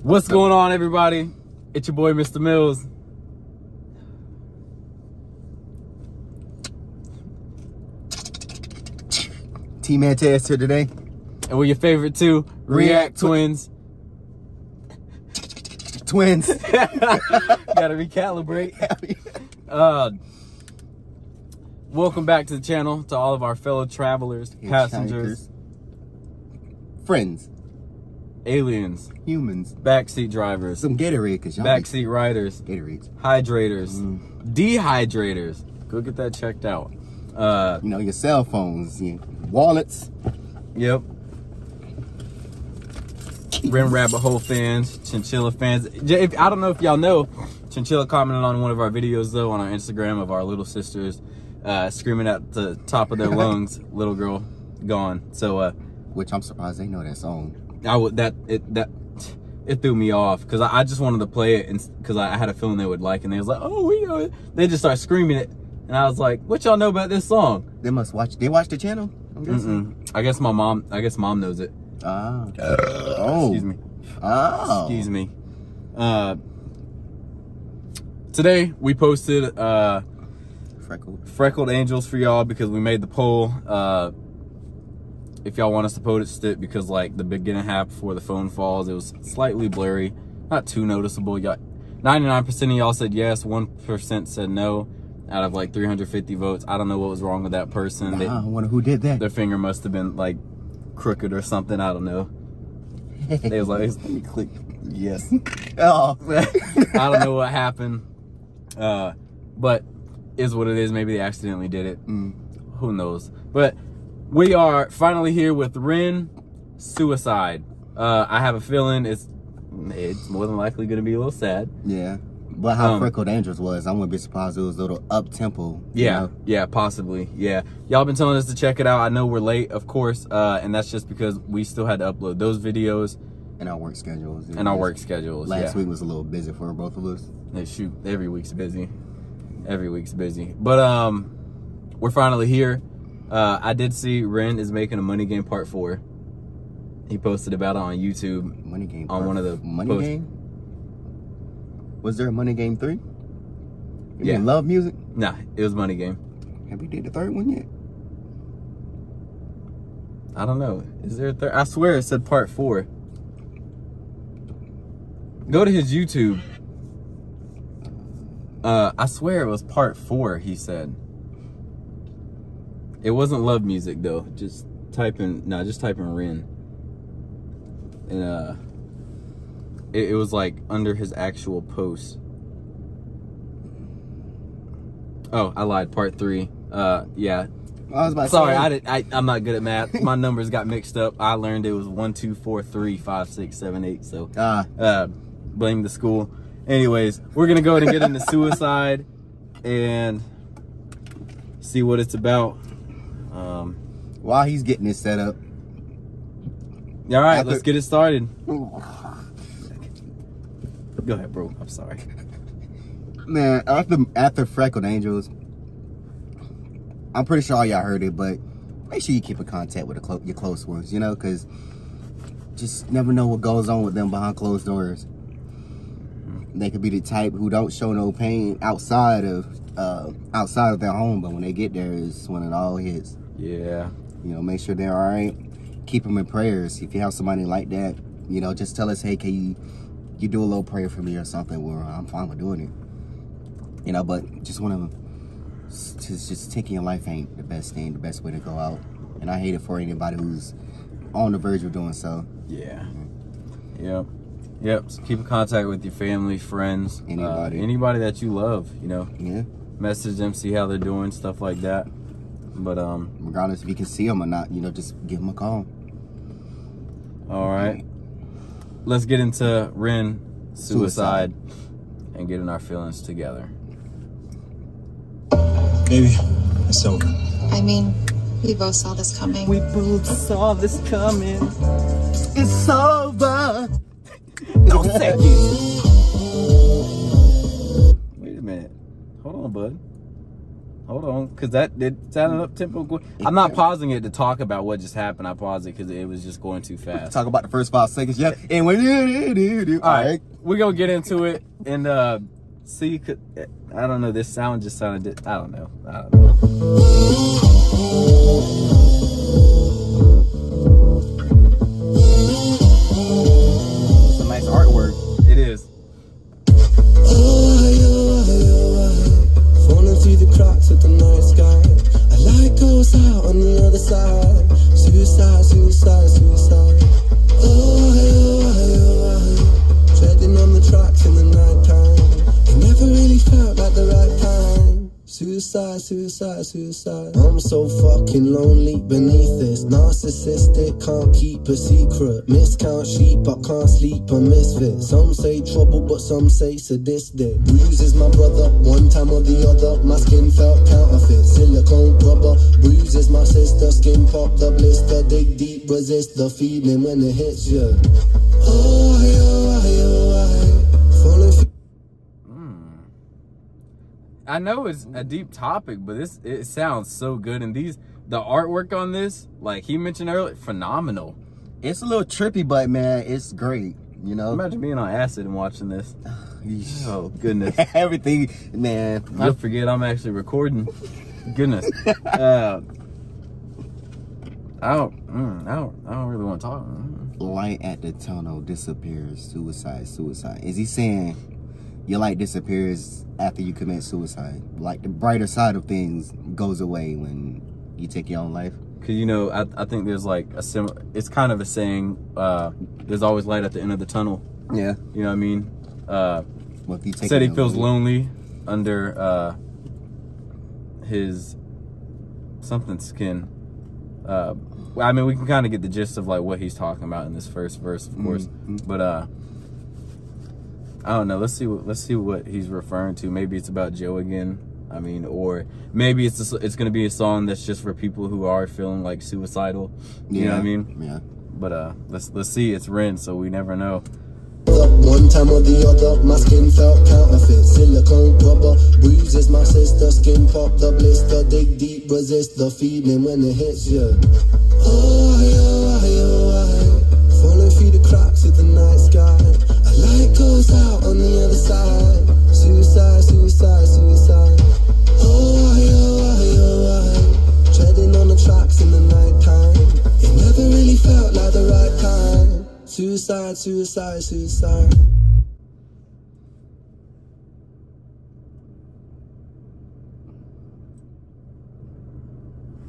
What's going on, everybody? It's your boy, Mr. Mills. TManTezz here today. And we're your favorite two, ReactTwins. Twins. Gotta recalibrate. Welcome back to the channel, to all of our fellow travelers, passengers, friends, aliens, humans, backseat drivers, some Gatorade, cause y'all backseat riders, Gatorades, hydrators, dehydrators. Go get that checked out. You know, your cell phones, your wallets. Yep. REN Rabbit Hole fans, Chinchilla fans. I don't know if y'all know, Chinchilla commented on one of our videos though on our Instagram of our little sisters screaming at the top of their lungs, "Little girl gone." So which I'm surprised they know that song. It threw me off because I just wanted to play it, and because I had a feeling they would like, and they was like, "Oh, we know it." They just started screaming it, and I was like, "What y'all know about this song?" They must watch. They watch the channel. I'm guessing. I guess mom knows it. Oh. Excuse me. Oh. Excuse me. Today we posted freckled angels for y'all because we made the poll. If y'all want us to post it, because like the beginning half before the phone falls, it was slightly blurry, not too noticeable. 99% of y'all said yes, 1% said no. Out of like 350 votes, I don't know what was wrong with that person. I wonder who did that. Their finger must have been like crooked or something. I don't know. They was like, let me click yes. Oh. I don't know what happened, but is what it is. Maybe they accidentally did it. Who knows? But we are finally here with REN Suicide. I have a feeling it's more than likely going to be a little sad. Yeah. But how Freckled Angels was, I wouldn't be surprised it was a little up-tempo. Yeah, know? Yeah, possibly. Yeah. Y'all been telling us to check it out. I know we're late, of course, and that's just because we still had to upload those videos. And our work schedules. Last week was a little busy for both of us. Shoot, every week's busy. Every week's busy. But we're finally here. I did see REN is making a Money Game Part 4. He posted about it on YouTube. Money Game on one of the Money Game? Was there a Money Game 3? Yeah. Love Music? Nah, it was Money Game. Have we did the third one yet? I don't know. Is there a third? I swear it said Part 4. Go to his YouTube. I swear it was Part 4, he said. It wasn't Love Music though. Just type in REN. And it was like under his actual post. Oh, I lied. Part 3. Yeah. I was about to Sorry, I'm not good at math. My numbers got mixed up. I learned it was 1, 2, 4, 3, 5, 6, 7, 8. So blame the school. Anyways, we're gonna go ahead and get into Suicide and see what it's about. While he's getting this set up. All right, let's get it started. Go ahead, bro. I'm sorry. Man, after Freckled Angels, I'm pretty sure y'all heard it, but make sure you keep in contact with your close ones, you know, because just never know what goes on with them behind closed doors. They could be the type who don't show no pain outside of their home, but when they get there is when it all hits. Yeah. You know, make sure they're all right. Keep them in prayers. If you have somebody like that, you know, just tell us, hey, can you do a little prayer for me or something? Well, I'm fine with doing it. You know, but just want to just taking your life ain't the best thing, the best way to go out. And I hate it for anybody who's on the verge of doing so. Yeah. Yep. So keep in contact with your family, friends, anybody that you love, you know. Yeah. Message them, see how they're doing, stuff like that. But regardless if you can see them or not, you know, just give them a call. All right. Let's get into REN Suicide and getting our feelings together. Baby, it's over. I mean, we both saw this coming. We both saw this coming. It's over. Don't say it. Wait a minute. Hold on, bud. hold on, because that did sound up tempo. I'm not pausing it to talk about what just happened. I paused it because it was just going too fast. Talk about the first 5 seconds. Yeah. And when all right, we're gonna get into it and see. I don't know. This sound just sounded. I don't know. It's a nice artwork. It is. Falling through the cracks of the night sky. A light goes out on the other side. Suicide, suicide, suicide. Treading on the tracks in the night time. It never really felt like the right time. Suicide, suicide, suicide. I'm so fucking lonely beneath this. Narcissistic, can't keep a secret. Miscount sheep, I can't sleep, a misfit. Some say trouble, but some say sadistic. Bruises my brother, one time or the other. My skin felt counterfeit, silicone rubber. Bruises my sister, skin pop the blister. Dig deep, resist the feeling when it hits you. Falling. I know it's a deep topic, but it sounds so good. And the artwork on this, like he mentioned earlier, phenomenal. It's a little trippy, but man, it's great. You know, imagine being on acid and watching this. Oh goodness, everything, man. I forget I'm actually recording. Goodness, I don't really want to talk. Light at the tunnel disappears. Suicide, suicide. Is he saying your light disappears after you commit suicide? Like the brighter side of things goes away when you take your own life? Cause you know, I think there's like a similar. It's kind of a saying. There's always light at the end of the tunnel. Yeah. You know what I mean? Well, if you take said he feels lonely under his something skin. I mean, we can kind of get the gist of like what he's talking about in this first verse, of course. But I don't know. Let's see what he's referring to. Maybe it's about Joe again. I mean, or maybe it's gonna be a song that's just for people who are feeling like suicidal. You know what I mean? Yeah. But let's see. It's REN, so we never know. One time or the other, my skin felt counterfeit. Silicone rubber bruises my sister, skin pop the blister. Dig deep, resist the feeling when it hits you. Falling through the cracks of the night sky. A light goes out on the other side. Suicide, suicide, suicide. Treading on the tracks in the night time. It never really felt like the right time. Suicide, suicide, suicide.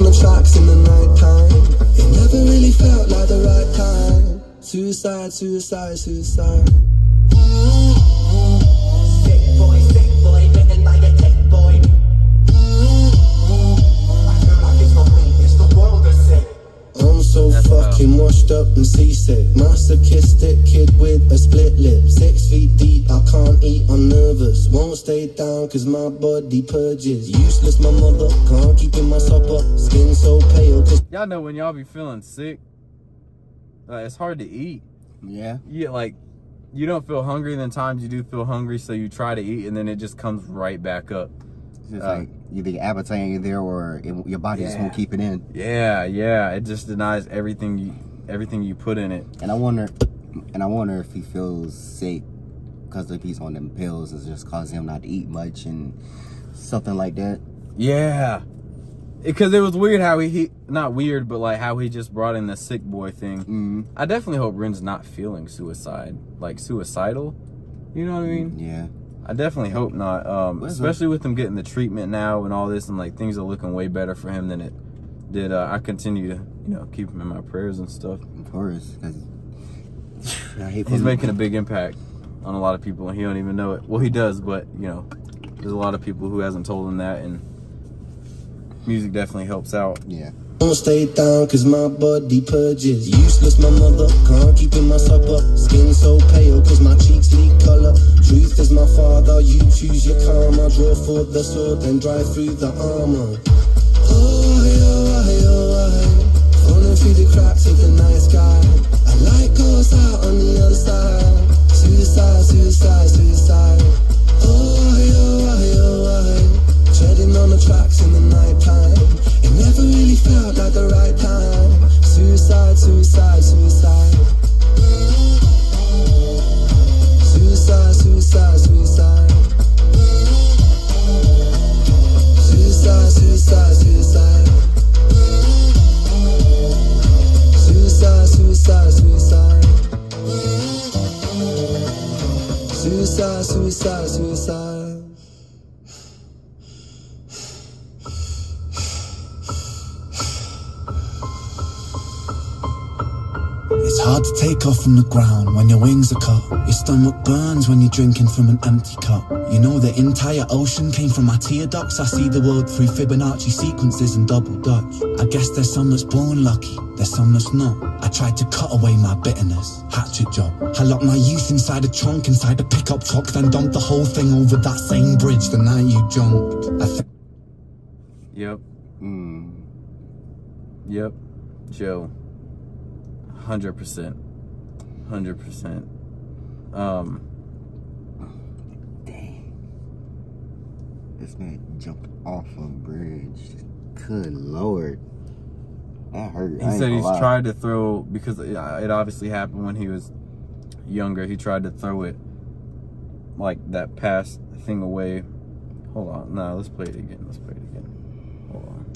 On the tracks in the night time. It never really felt like the right time. Suicide, suicide, suicide. Sick boy, bitten by a tech boy. I feel like it's not me, it's the world that's sick. I'm so fucking washed up and seasick. Masochistic kid with a split lip. 6 feet deep, I can't eat, I'm nervous. Won't stay down cause my body purges. Useless my mother, can't keep in my supper. Skin so pale cause y'all know when y'all be feeling sick, it's hard to eat. Yeah. Yeah, like you don't feel hungry, then times you do feel hungry, so you try to eat and then it just comes right back up. It's just like either your appetite ain't there or your body just won't keep it in. Yeah, it just denies everything you put in it. And I wonder if he feels sick because if he's on them pills, it's just causing him not to eat much and something like that. Yeah, because it was weird how he not weird, but like how he just brought in the sick boy thing. I definitely hope REN's not feeling suicidal. You know what I mean? Yeah. I definitely hope not, especially with him getting the treatment now and all this, and like things are looking way better for him than it did. I continue to, keep him in my prayers and stuff. Of course, because he's making a big impact on a lot of people, and he don't even know it. Well, he does, but there's a lot of people who hasn't told him that, and music definitely helps out. Yeah. Won't stay down cause my body purges. Useless my mother, can't keep in my supper. Skin so pale cause my cheeks leak colour. Truth is my father, you choose your karma. Draw for the sword and drive through the armor. Falling through the cracks of the night sky. A light goes out on the other side. Suicide, suicide, suicide. Treading on the tracks in the suicide, suicide, suicide. It's hard to take off from the ground when your wings are cut. Your stomach burns when you're drinking from an empty cup. You know the entire ocean came from my tear ducts. I see the world through Fibonacci sequences and double Dutch. I guess there's some that's born lucky, there's some that's not. I tried to cut away my bitterness, hatchet job. I locked my youth inside a trunk, inside a pickup truck, then dumped the whole thing over that same bridge the night you jumped. Yep. Yep. Joe. 100%. 100%. Dang. This man jumped off a bridge. Good Lord. That hurt. He said he's tried to throw, because it obviously happened when he was younger. He tried to throw it, like, that past thing away. Hold on. No, let's play it again. Let's play it again. Hold on.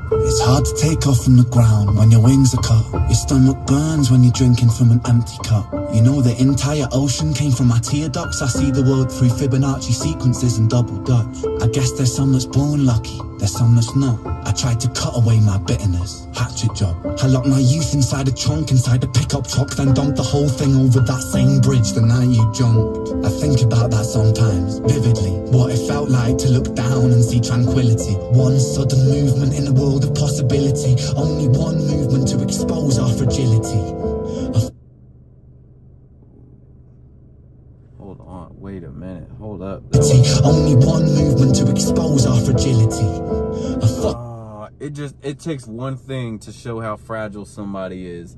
It's hard to take off from the ground when your wings are cut. Your stomach burns when you're drinking from an empty cup. You know the entire ocean came from my tear ducts. I see the world through Fibonacci sequences and double Dutch. I guess there's some that's born lucky, there's some that's not. I tried to cut away my bitterness, hatchet job. I locked my youth inside a trunk, inside a pickup truck, then dumped the whole thing over that same bridge the night you jumped. I think about that sometimes, vividly. What it felt like to look down and see tranquility. One sudden movement in a world of possibility. Only one movement to expose our fragility. Hold on, wait a minute, hold up. Only one movement to expose our fragility. It takes one thing to show how fragile somebody is.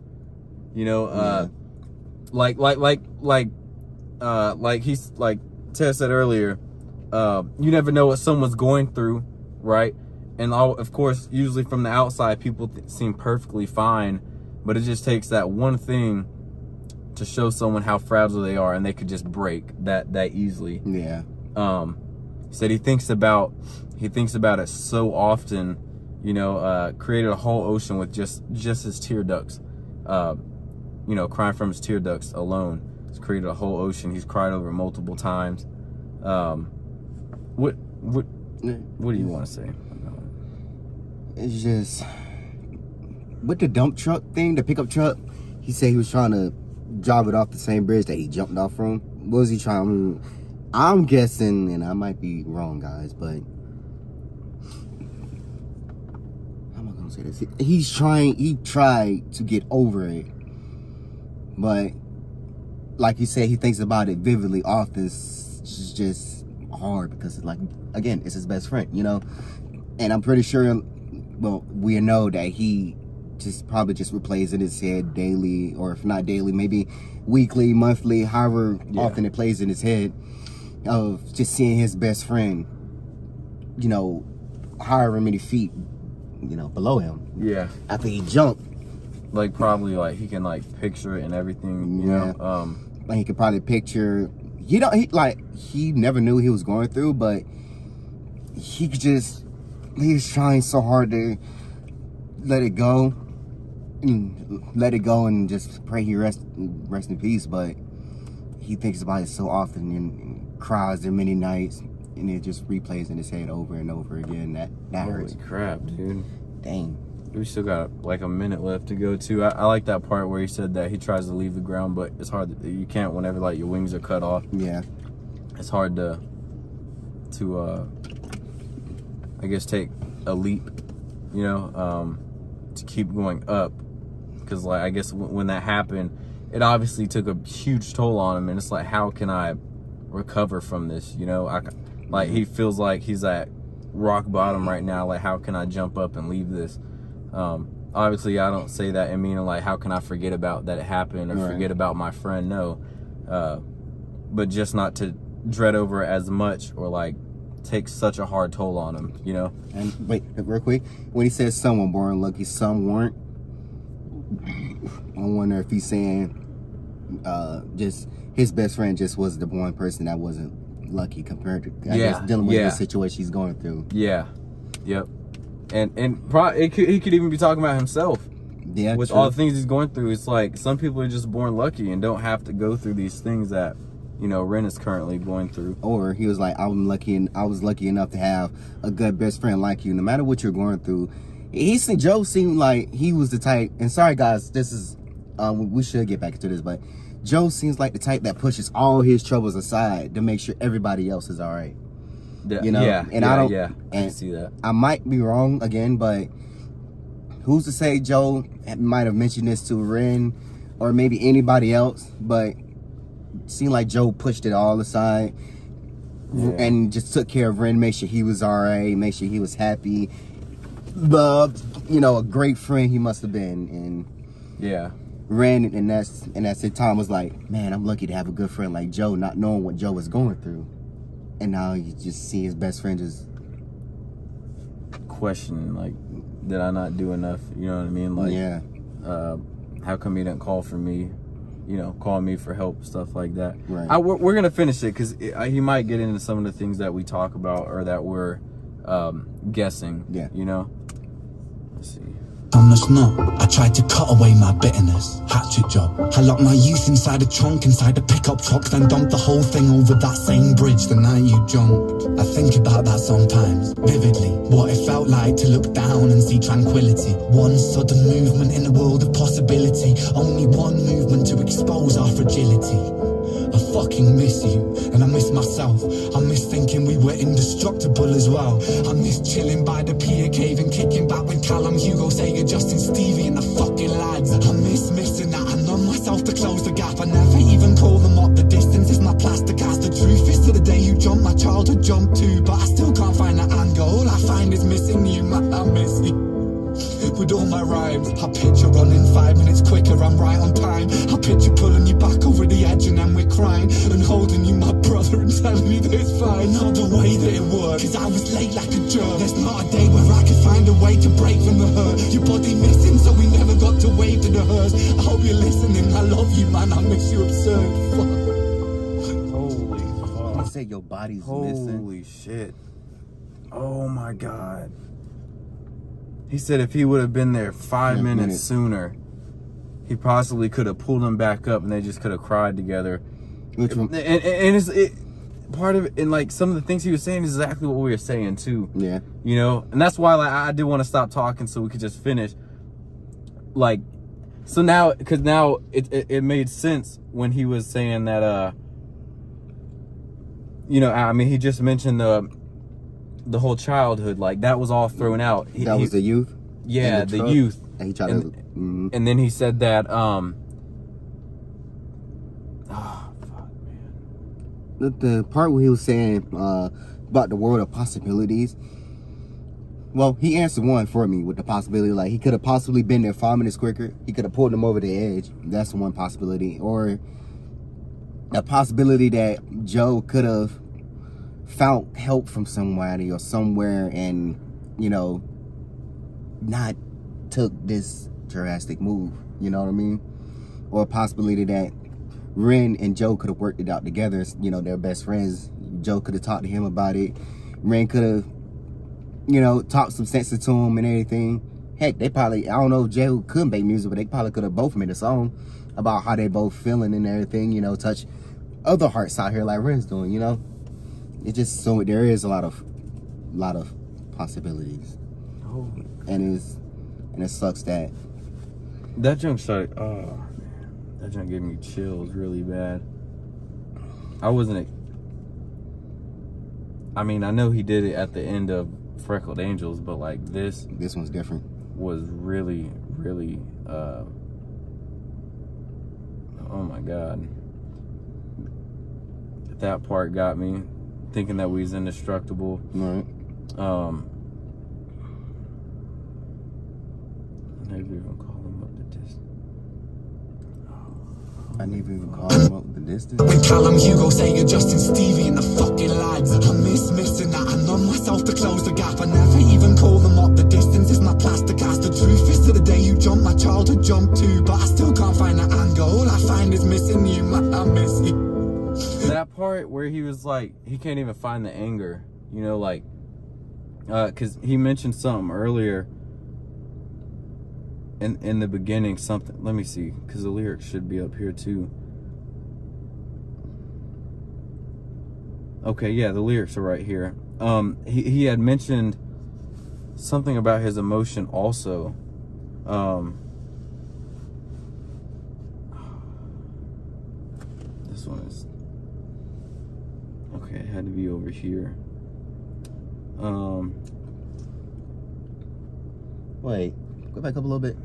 You know, like Tez said earlier, you never know what someone's going through, right? And of course, usually from the outside, people seem perfectly fine, but it just takes that one thing to show someone how fragile they are, and they could just break that easily. Yeah. He said he thinks about it so often. You know, created a whole ocean with just his tear ducts. You know, crying from his tear ducts alone. He's created a whole ocean. He's cried over it multiple times. What do you want to say? It's just with the dump truck thing, the pickup truck. He said he was trying to drive it off the same bridge that he jumped off from. What was he trying? I'm guessing, and I might be wrong, guys, but how am I gonna say this? He tried to get over it, but like you said, he thinks about it vividly often. It's just hard because, like, again, it's his best friend, you know. And I'm pretty sure, well, we know that he probably replays in his head daily, or if not daily, maybe weekly, monthly, however often it plays in his head, of just seeing his best friend, you know, however many feet, you know, below him. Yeah. After he jumped. Like, probably, like, he can, like, picture it and everything, you know? Like, he could probably picture, he never knew he was going through, but he was trying so hard to let it go and just pray he rest in peace. But he thinks about it so often and cries there many nights, and it just replays in his head over and over again. That hurts. Holy crap, dude. Dang. We still got like a minute left to go too. I like that part where he said that he tries to leave the ground, but it's hard. You can't whenever, like, your wings are cut off. Yeah. It's hard to I guess take a leap, you know, to keep going up. Because, like, I guess when that happened, it obviously took a huge toll on him, and it's like, how can I recover from this, you know? Like, he feels like he's at rock bottom right now. Like, how can I jump up and leave this? Obviously, I don't say that in meaning, like, how can I forget about that it happened, or forget about my friend? No. But just not to dread over it as much, or, like, take such a hard toll on him, you know? And wait, real quick, when he says someone born lucky, some weren't, I wonder if he's saying just his best friend just was the one person that wasn't lucky compared to, I guess, dealing with the situation he's going through. Yeah. Yep. And he could even be talking about himself. Yeah, with all the things he's going through, it's like some people are just born lucky and don't have to go through these things that, you know, Ren is currently going through. Or he was like, I was lucky enough to have a good best friend like you. No matter what you're going through, Joe seemed like he was the type. And sorry guys, this is we should get back into this, but Joe seems like the type that pushes all his troubles aside to make sure everybody else is all right. Yeah, you know, and I don't. Yeah, I can see that. I might be wrong again, but who's to say Joe might have mentioned this to Ren or maybe anybody else, but it seemed like Joe pushed it all aside and just took care of Ren, make sure he was all right, make sure he was happy, loved, you know, a great friend he must have been. And Ren and that's it. Tom was like, man, I'm lucky to have a good friend like Joe, not knowing what Joe was going through. And now you just see his best friend just questioning, like, did I not do enough? You know what I mean? Like, how come he didn't call for me? You know, call me for help, stuff like that. Right. We're gonna finish it because he might get into some of the things that we talk about or that we're guessing. Yeah. You know. Let's see. I'm just not. I tried to cut away my bitterness. Hatchet job. I locked my youth inside a trunk, inside a pickup truck, then dumped the whole thing over that same bridge the night you jumped. I think about that sometimes, vividly. What it felt like to look down and see tranquility. One sudden movement in a world of possibility. Only one movement to expose our fragility. I fucking miss you, and I miss myself. I miss thinking we were indestructible as well. I miss chilling by the pier cave and kicking back with Callum, Hugo, Sega, Justin, Stevie and the fucking lads. I miss missing that. I numb myself to close the gap. I never even call them up. The distance is my plaster cast. The truth is to the day you jumped, my childhood jumped too. But I still can't find that anger. All I find is missing you, man. I miss you. With all my rhymes, I picture running 5 minutes quicker, I'm right on time. I picture pulling you back over the edge and then we're crying, and holding you, my brother, and telling you that it's fine. Not the way that it worked, cause I was late like a jerk. There's not a day where I could find a way to break from the hurt. Your body missing, so we never got to wave to the hearse. I hope you're listening, I love you, man, I miss you absurd. Fuck. Holy fuck. I said your body's missing. Holy shit. Oh my god. He said if he would have been there 5 minutes sooner, he possibly could have pulled him back up and they just could have cried together. Which one? And it's part of it, and like some of the things he was saying is exactly what we were saying too. Yeah. You know, and that's why like I did want to stop talking so we could just finish. Like, so now, because now it made sense when he was saying that, you know, I mean, he just mentioned the whole childhood, like that was all thrown out. That was the youth? Yeah, the youth. And he tried to, and then he said that, oh, fuck, man. The part where he was saying about the world of possibilities, well, he answered one for me with the possibility, like he could have possibly been there 5 minutes quicker. He could have pulled him over the edge. That's one possibility. Or a possibility that Joe could have found help from somebody or somewhere and, you know, not took this drastic move, you know what I mean? Or a possibility that Ren and Joe could have worked it out together, you know, they're best friends. Joe could have talked to him about it. Ren could have, you know, talked some sense to him and everything. Heck, they probably, I don't know if Joe could make music, but they probably could have both made a song about how they both feeling and everything, you know, touch other hearts out here like Ren's doing, you know? It's just so there is a lot of possibilities. Oh, and it sucks that junk started. Oh man, that junk gave me chills really bad. I mean, I know he did it at the end of Freckled Angels, but like this one's different. Was really, really. Oh my god, that part got me. Thinking that we was indestructible. Right. I never even called him up the distance. I never even called him up the distance. With Callum, Hugo, Sega, Justin, Stevie and the fucking lads. I miss missing that. I numb myself to close the gap. I never even call them up. The distance is my plaster cast. The truth is to the day you jumped, my childhood jumped too. But I still can't find that anger. All I find is missing you, man. I miss you. That part where he was like, he can't even find the anger, you know, like, because he mentioned something earlier in the beginning something, let me see, because the lyrics should be up here too. Okay, yeah, the lyrics are right here. He had mentioned something about his emotion also. This one is, okay, it had to be over here. Wait, go back up a little bit.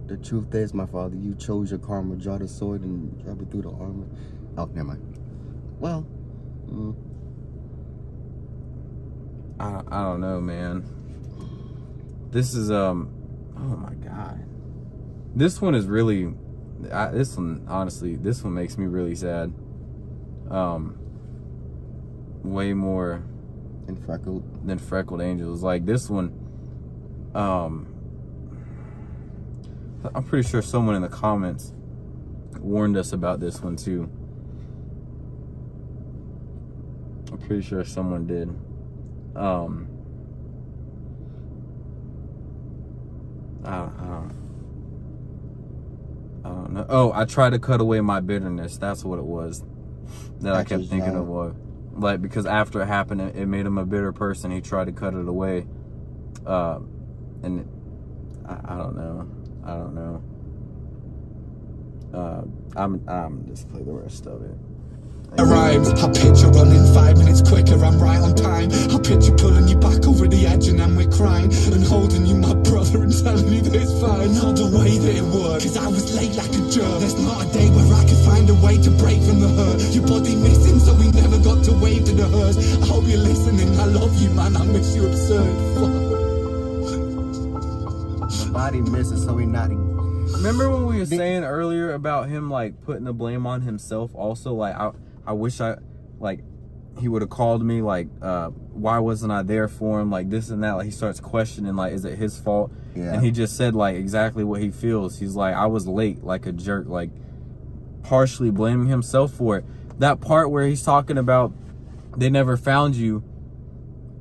The truth is, my father, you chose your karma, draw the sword and drop it through the armor. Oh, never mind. Well, I don't know, man. This is oh my god, this one is really, this one, honestly, this one makes me really sad. Way more than Freckled Angels. Like this one, I'm pretty sure someone in the comments warned us about this one too. I'm pretty sure someone did. I don't know. Oh, I tried to cut away my bitterness. That's what it was that I kept thinking of. What, like, because after it happened, it made him a bitter person. He tried to cut it away, and I don't know. I don't know. I'm just play the rest of it. Rhymes, I picture running 5 minutes quicker, I'm right on time. I picture pulling you back over the edge and then we're crying, and holding you, my brother, and telling you that it's fine. Not the way that it was, cause I was late like a jerk. There's not a day where I could find a way to break from the hurt. Your body missing, so we never got to wave to the hearse. I hope you're listening, I love you, man, I miss you absurd. The body misses, so we not. Remember when we were saying earlier about him like putting the blame on himself also? Like I wish he would have called me, like, why wasn't I there for him? Like this and that. Like he starts questioning, like, is it his fault? Yeah. And he just said like exactly what he feels. He's like, I was late like a jerk, like partially blaming himself for it. That part where he's talking about they never found you,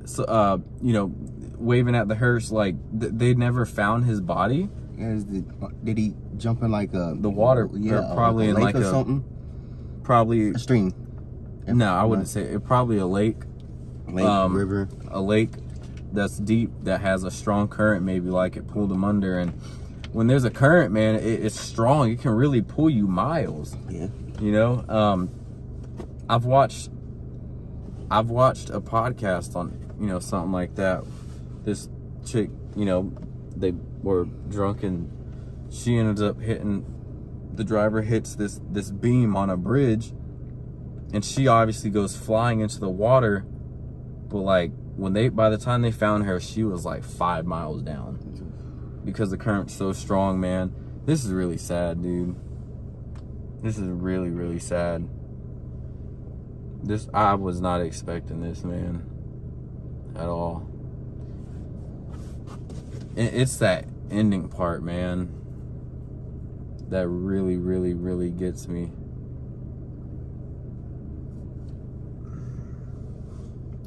so, you know, waving at the hearse, like they never found his body. Did he jump in like the water? Yeah, probably a in lake like or something. Probably a stream. No, I wouldn't say it. Probably a lake, river. A lake that's deep, that has a strong current. Maybe like it pulled him under. And when there's a current, man, it's strong. It can really pull you miles. Yeah. You know, I've watched a podcast on, you know, something like that. This chick, you know, they were drunk and she ended up hitting, the driver hits this beam on a bridge, and she obviously goes flying into the water, but like by the time they found her, she was like 5 miles down because the current's so strong, man. This is really sad, dude. This is really, really sad. I was not expecting this, man, at all. It's that ending part, man, that really, really, really gets me.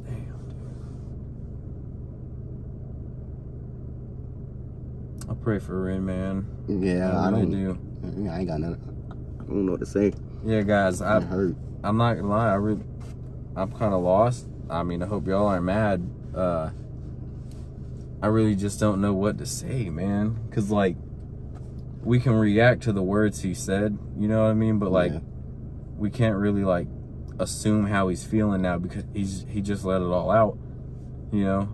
Damn, dude. I pray for Ren, man. Yeah, I really do. I ain't got nothing. I don't know what to say. Yeah, guys, I'm not gonna lie. I'm kind of lost. I mean, I hope y'all aren't mad. I really just don't know what to say, man. Cause like, we can react to the words he said, you know what I mean? But like, we can't really like assume how he's feeling now because he just let it all out, you know?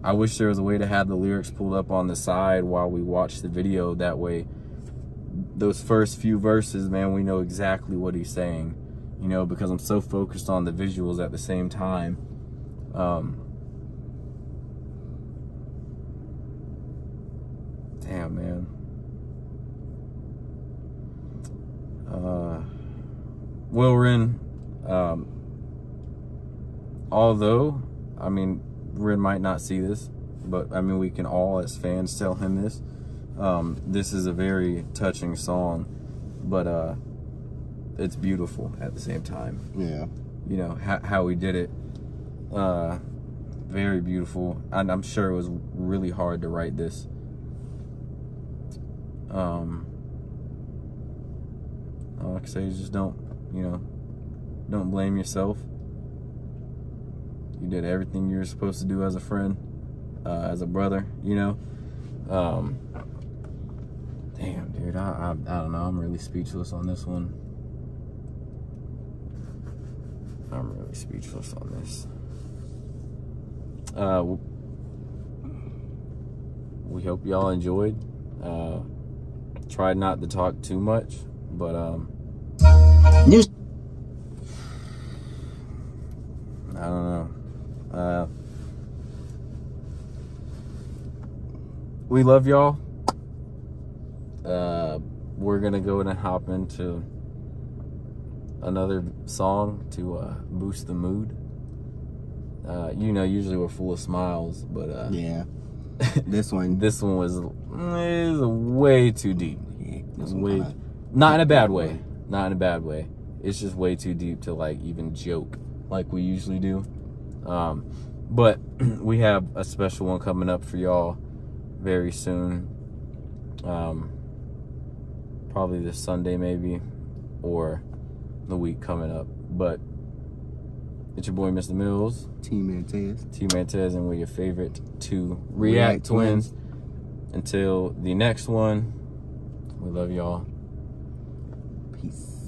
I wish there was a way to have the lyrics pulled up on the side while we watch the video. That way, those first few verses, man, we know exactly what he's saying, you know, because I'm so focused on the visuals at the same time. Damn, man. Well, Ren, although, I mean, Ren might not see this, but I mean, we can all as fans tell him this. This is a very touching song, but it's beautiful at the same time. Yeah. You know, how he did it. very beautiful. And I'm sure it was really hard to write this. All I can say is just don't blame yourself. You did everything you were supposed to do as a friend, as a brother, you know. Damn, dude, I don't know. I'm really speechless on this one. I'm really speechless on this. We hope y'all enjoyed. Tried not to talk too much, but News. I don't know. We love y'all. We're gonna go and hop into another song to boost the mood. You know, usually we're full of smiles, but Yeah. This one was way too deep. Yeah, It's way, not in a bad way. Not in a bad way. It's just way too deep to like even joke like we usually do. But we have a special one coming up for y'all very soon. Probably this Sunday maybe, or the week coming up. But it's your boy Mr. Mills, TManTezz, and we're your favorite two React Twins. Until the next one, we love y'all. Peace.